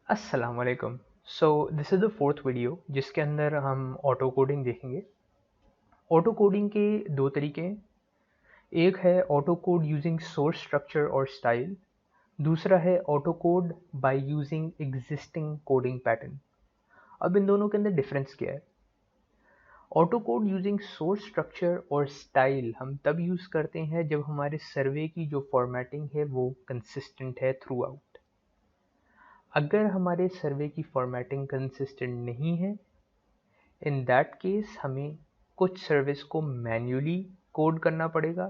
अस्सलाम वालेकुम। So this is the fourth video जिसके अंदर हम ऑटो कोडिंग देखेंगे। ऑटो कोडिंग के दो तरीके हैं। एक है auto code using source structure और स्टाइल। दूसरा है auto code by using existing coding pattern. अब इन दोनों के अंदर डिफरेंस क्या है? Auto code using source structure और स्टाइल हम तब यूज़ करते हैं जब हमारे सर्वे की जो फॉर्मेटिंग है वो कंसिस्टेंट है थ्रू आउट। अगर हमारे सर्वे की फॉर्मेटिंग कंसिस्टेंट नहीं है, इन दैट केस हमें कुछ सर्विस को मैन्युअली कोड करना पड़ेगा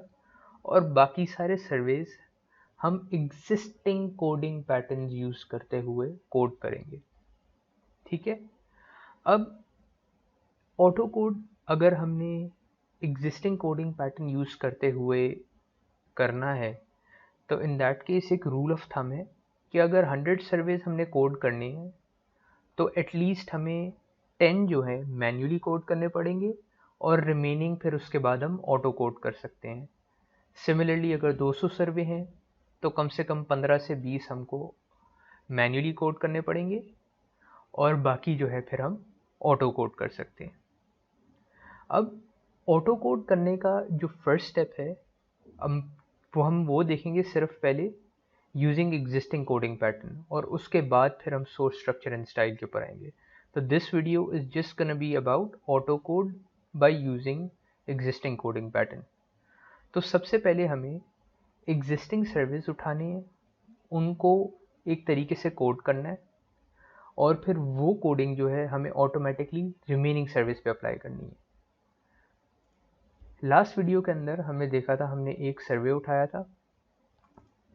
और बाकी सारे सर्विस हम एग्जिस्टिंग कोडिंग पैटर्न यूज़ करते हुए कोड करेंगे। ठीक है। अब ऑटो कोड अगर हमने एग्जिस्टिंग कोडिंग पैटर्न यूज़ करते हुए करना है तो इन दैट केस एक रूल ऑफ थंब है कि अगर 100 सर्विस हमने कोड करनी है तो एटलीस्ट हमें 10 जो है मैन्युअली कोड करने पड़ेंगे और रिमेनिंग फिर उसके बाद हम ऑटो कोड कर सकते हैं। सिमिलरली अगर 200 सर्वे हैं तो कम से कम 15 से 20 हमको मैन्युअली कोड करने पड़ेंगे और बाकी जो है फिर हम ऑटो कोड कर सकते हैं। अब ऑटो कोड करने का जो फर्स्ट स्टेप है हम वो देखेंगे सिर्फ पहले यूजिंग एग्जिस्टिंग कोडिंग पैटर्न और उसके बाद फिर हम सोर्स स्ट्रक्चर एंड स्टाइल के ऊपर आएंगे। तो this video is just gonna be about auto code by using existing coding pattern. तो सबसे पहले हमें एग्जिस्टिंग सर्विस उठाने हैं, उनको एक तरीके से कोड करना है और फिर वो कोडिंग जो है हमें ऑटोमेटिकली रिमेनिंग सर्विस पे अप्लाई करनी है। लास्ट वीडियो के अंदर हमने देखा था, हमने एक सर्वे उठाया था।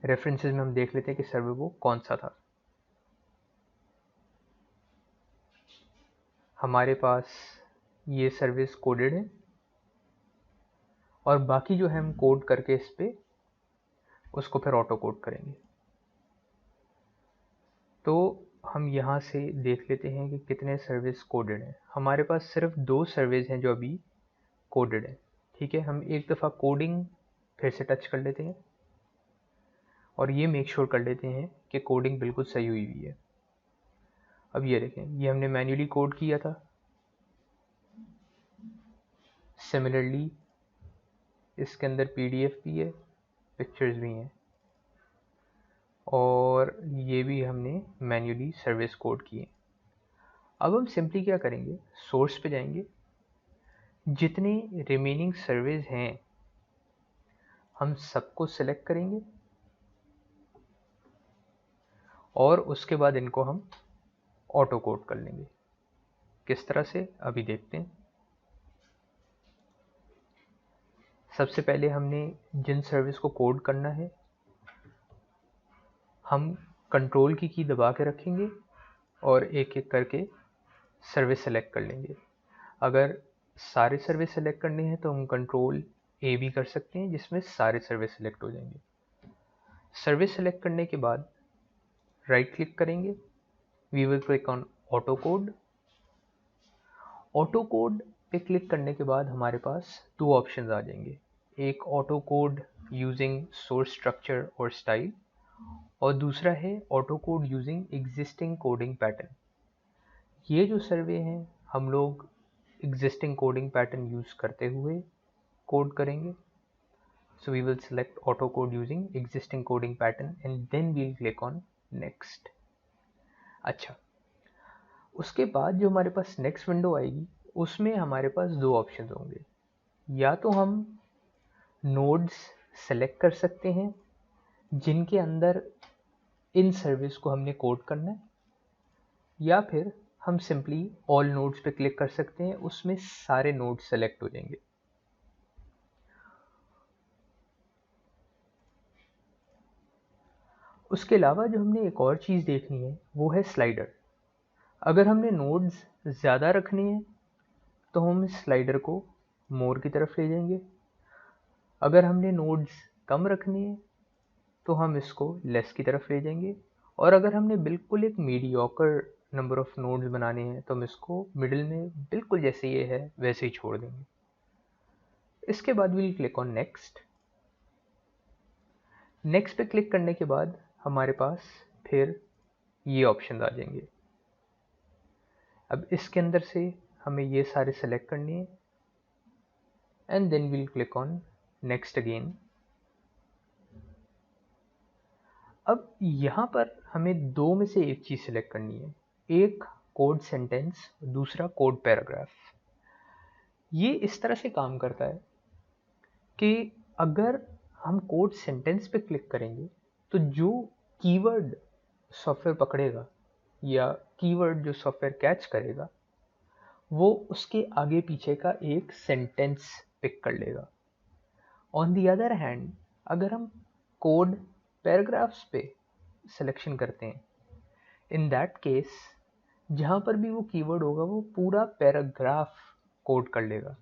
रेफरेंसेस में हम देख लेते हैं कि सर्वे वो कौन सा था। हमारे पास ये सर्विस कोडेड है और बाकी जो है हम कोड करके इस पे उसको फिर ऑटो कोड करेंगे। तो हम यहाँ से देख लेते हैं कि कितने सर्विस कोडेड हैं। हमारे पास सिर्फ 2 सर्विस हैं जो अभी कोडेड है। ठीक है, हम एक दफ़ा कोडिंग फिर से टच कर लेते हैं और ये मेक श्योर कर लेते हैं कि कोडिंग बिल्कुल सही हुई हुई है। अब ये देखें, ये हमने मैन्युअली कोड किया था। सिमिलरली इसके अंदर पीडीएफ भी है, पिक्चर्स भी हैं और ये भी हमने मैन्युअली सर्विस कोड की है। अब हम सिंपली क्या करेंगे, सोर्स पे जाएंगे, जितने रिमेनिंग सर्विस हैं हम सबको सिलेक्ट करेंगे और उसके बाद इनको हम ऑटो कोड कर लेंगे। किस तरह से अभी देखते हैं। सबसे पहले हमने जिन सर्विस को कोड करना है हम कंट्रोल की दबा के रखेंगे और एक एक करके सर्विस सेलेक्ट कर लेंगे। अगर सारे सर्विस सेलेक्ट करने हैं तो हम कंट्रोल ए भी कर सकते हैं जिसमें सारे सर्विस सेलेक्ट हो जाएंगे। सर्विस सेलेक्ट करने के बाद राइट क्लिक करेंगे, we will click on auto code. Auto code पे क्लिक करने के बाद हमारे पास 2 ऑप्शंस आ जाएंगे, एक auto code using source structure और स्टाइल और दूसरा है auto code using existing coding pattern. ये जो सर्वे हैं हम लोग एग्जिस्टिंग कोडिंग पैटर्न यूज़ करते हुए कोड करेंगे। So we will select auto code using existing coding pattern and then we'll click on next। अच्छा, उसके बाद जो हमारे पास नेक्स्ट विंडो आएगी उसमें हमारे पास 2 ऑप्शन होंगे। या तो हम नोड्स सेलेक्ट कर सकते हैं जिनके अंदर इन सर्विस को हमने कोड करना है, या फिर हम सिंपली ऑल नोड्स पे क्लिक कर सकते हैं, उसमें सारे नोड्स सेलेक्ट हो जाएंगे। उसके अलावा जो हमने एक और चीज़ देखनी है वो है स्लाइडर। अगर हमने नोड्स ज़्यादा रखने हैं तो हम इस स्लाइडर को मोर की तरफ ले जाएंगे। अगर हमने नोड्स कम रखने हैं तो हम इसको लेस की तरफ ले जाएंगे और अगर हमने बिल्कुल एक मीडियोकर नंबर ऑफ नोड्स बनाने हैं तो हम इसको मिडिल में बिल्कुल जैसे ये है वैसे ही छोड़ देंगे। इसके बाद we'll click on next. Next पे क्लिक करने के बाद हमारे पास फिर ये ऑप्शन आ जाएंगे। अब इसके अंदर से हमें ये सारे सेलेक्ट करने हैं and then will click on next again. अब यहाँ पर हमें दो में से एक चीज़ सेलेक्ट करनी है, एक कोड सेंटेंस, दूसरा कोड पैराग्राफ। ये इस तरह से काम करता है कि अगर हम कोड सेंटेंस पे क्लिक करेंगे तो जो कीवर्ड सॉफ्टवेयर पकड़ेगा या कीवर्ड जो सॉफ्टवेयर कैच करेगा वो उसके आगे पीछे का एक सेंटेंस पिक कर लेगा। ऑन दी अदर हैंड अगर हम कोड पैराग्राफ्स पे सिलेक्शन करते हैं, इन दैट केस जहाँ पर भी वो कीवर्ड होगा वो पूरा पैराग्राफ कोड कर लेगा।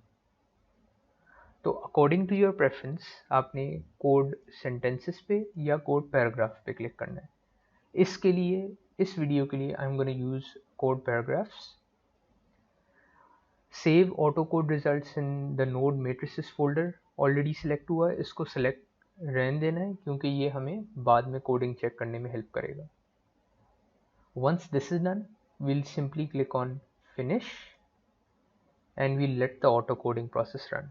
तो अकॉर्डिंग टू योर प्रेफरेंस आपने कोड सेंटेंसेस पे या कोड पैराग्राफ पे क्लिक करना है। इसके लिए इस वीडियो के लिए I am gonna use code paragraphs. Save auto code results in the node matrices folder already select हुआ है, इसको सिलेक्ट रहने देना है क्योंकि ये हमें बाद में कोडिंग चेक करने में हेल्प करेगा। Once this is done we'll simply click on finish and we'll let the auto coding process run।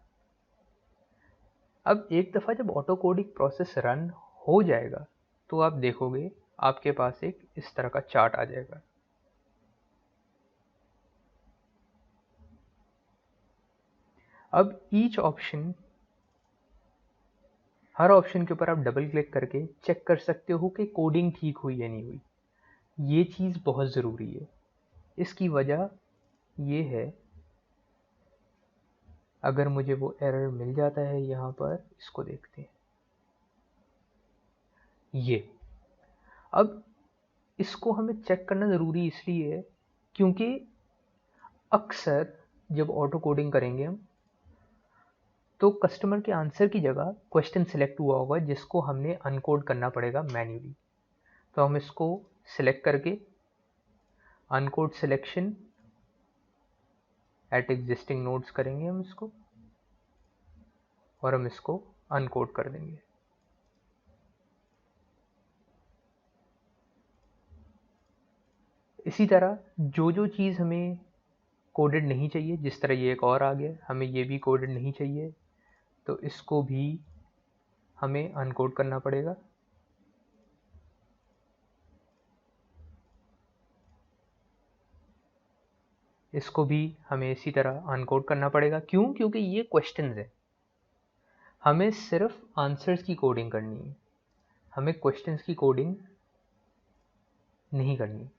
अब एक दफ़ा जब ऑटो कोडिंग प्रोसेस रन हो जाएगा तो आप देखोगे आपके पास एक इस तरह का चार्ट आ जाएगा। अब ईच ऑप्शन, हर ऑप्शन के ऊपर आप डबल क्लिक करके चेक कर सकते हो कि कोडिंग ठीक हुई या नहीं हुई। ये चीज़ बहुत ज़रूरी है। इसकी वजह ये है, अगर मुझे वो एरर मिल जाता है यहाँ पर, इसको देखते हैं ये। अब इसको हमें चेक करना ज़रूरी इसलिए है क्योंकि अक्सर जब ऑटो कोडिंग करेंगे हम तो कस्टमर के आंसर की जगह क्वेश्चन सिलेक्ट हुआ होगा जिसको हमने अनकोड करना पड़ेगा मैन्युअली। तो हम इसको सिलेक्ट करके अनकोड सिलेक्शन एट एग्जिस्टिंग नोड्स करेंगे हम इसको और हम इसको अनकोड कर देंगे। इसी तरह जो जो चीज़ हमें कोडेड नहीं चाहिए, जिस तरह ये एक और आ गया, हमें ये भी कोडेड नहीं चाहिए तो इसको भी हमें अनकोड करना पड़ेगा। इसको भी हमें इसी तरह अनकोड करना पड़ेगा। क्यों? क्योंकि ये क्वेश्चंस है, हमें सिर्फ आंसर्स की कोडिंग करनी है, हमें क्वेश्चंस की कोडिंग नहीं करनी।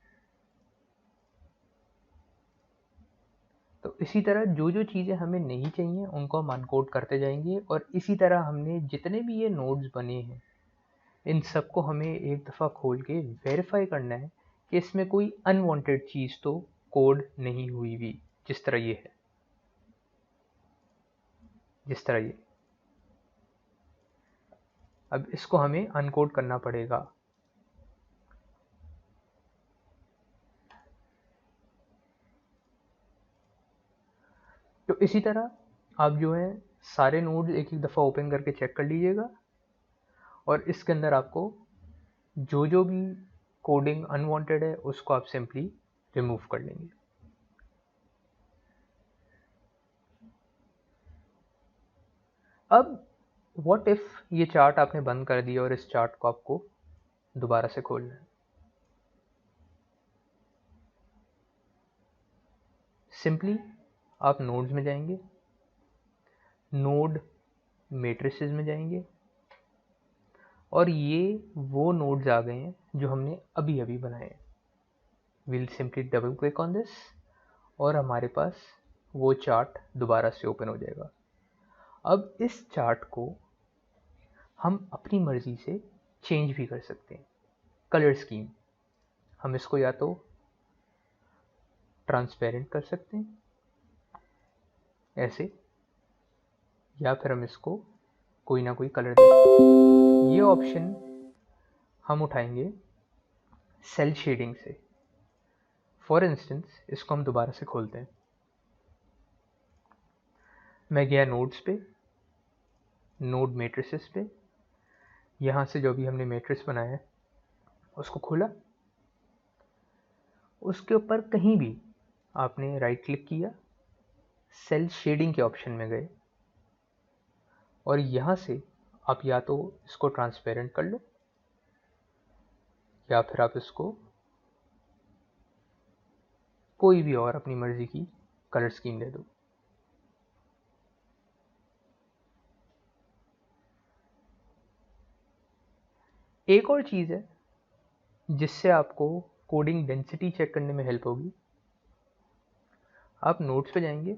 तो इसी तरह जो जो चीज़ें हमें नहीं चाहिए उनको हम अनकोड करते जाएंगे और इसी तरह हमने जितने भी ये नोड्स बने हैं इन सबको हमें एक दफ़ा खोल के वेरीफाई करना है कि इसमें कोई अनवांटेड चीज़ तो कोड नहीं हुई भी, जिस तरह ये है, जिस तरह ये। अब इसको हमें अनकोड करना पड़ेगा। तो इसी तरह आप जो है सारे नोड्स एक एक दफ़ा ओपन करके चेक कर लीजिएगा और इसके अंदर आपको जो जो भी कोडिंग अनवांटेड है उसको आप सिंपली रिमूव कर लेंगे। अब व्हाट इफ ये चार्ट आपने बंद कर दिया और इस चार्ट को आपको दोबारा से खोलना है। सिंपली आप नोड्स में जाएंगे, नोड मैट्रिसेस में जाएंगे और ये वो नोड्स आ गए हैं जो हमने अभी अभी बनाए हैं। Will simply double click on this और हमारे पास वो चार्ट दोबारा से ओपन हो जाएगा। अब इस चार्ट को हम अपनी मर्ज़ी से चेंज भी कर सकते हैं। कलर स्कीम हम इसको या तो ट्रांसपेरेंट कर सकते हैं ऐसे, या फिर हम इसको कोई ना कोई कलर दें। ये ऑप्शन हम उठाएंगे सेल शेडिंग से। फॉर इंस्टेंस इसको हम दोबारा से खोलते हैं। मैं गया नोड्स पे, नोड मैट्रिसेस पे, यहाँ से जो भी हमने मैट्रिक्स बनाया है उसको खोला उसके ऊपर कहीं भी आपने राइट क्लिक किया, सेल शेडिंग के ऑप्शन में गए और यहाँ से आप या तो इसको ट्रांसपेरेंट कर लो या फिर आप इसको कोई भी और अपनी मर्जी की कलर स्कीम दे दो। एक और चीज़ है जिससे आपको कोडिंग डेंसिटी चेक करने में हेल्प होगी। आप नोड्स पे जाएंगे,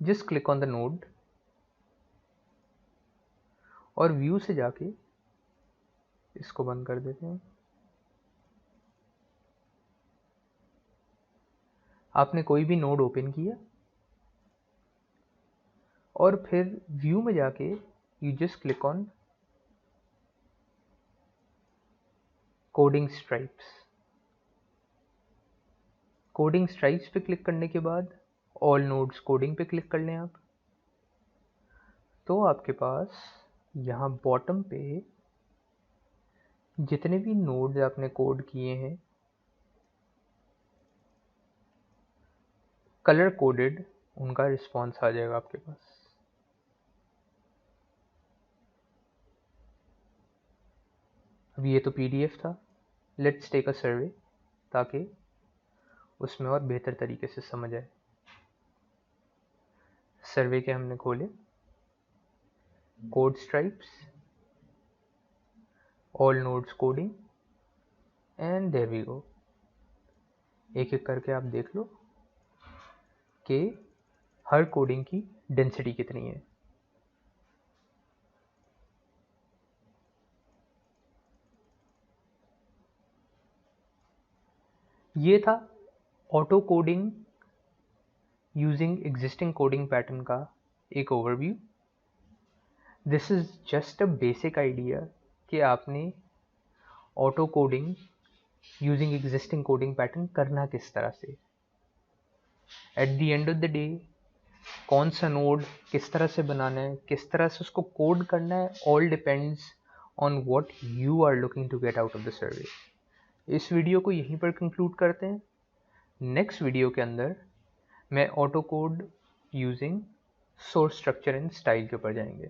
just click on the node और व्यू से जाके इसको बंद कर देते हैं। आपने कोई भी नोड ओपन किया और फिर व्यू में जाके you just click on coding stripes. Coding stripes पे क्लिक करने के बाद ऑल नोड्स कोडिंग पे क्लिक कर लें आप, तो आपके पास यहाँ बॉटम पे जितने भी नोड्स आपने कोड किए हैं कलर कोडेड, उनका रिस्पॉन्स आ जाएगा आपके पास। अब ये तो पीडीएफ था, लेट्स टेक अ सर्वे ताकि उसमें और बेहतर तरीके से समझ आए। सर्वे के हमने खोले, code stripes, all nodes coding and there we go. एक एक करके आप देख लो कि हर कोडिंग की डेंसिटी कितनी है। ये था auto coding using existing coding pattern का एक overview. This is just a basic idea कि आपने auto coding using existing coding pattern करना किस तरह से। At the end of the day कौन सा नोड किस तरह से बनाना है, किस तरह से उसको कोड करना है, all depends on what you are looking to get out of the survey. इस वीडियो को यहीं पर कंक्लूड करते हैं। नेक्स्ट वीडियो के अंदर मैं auto code using source structure and style के ऊपर जाएंगे।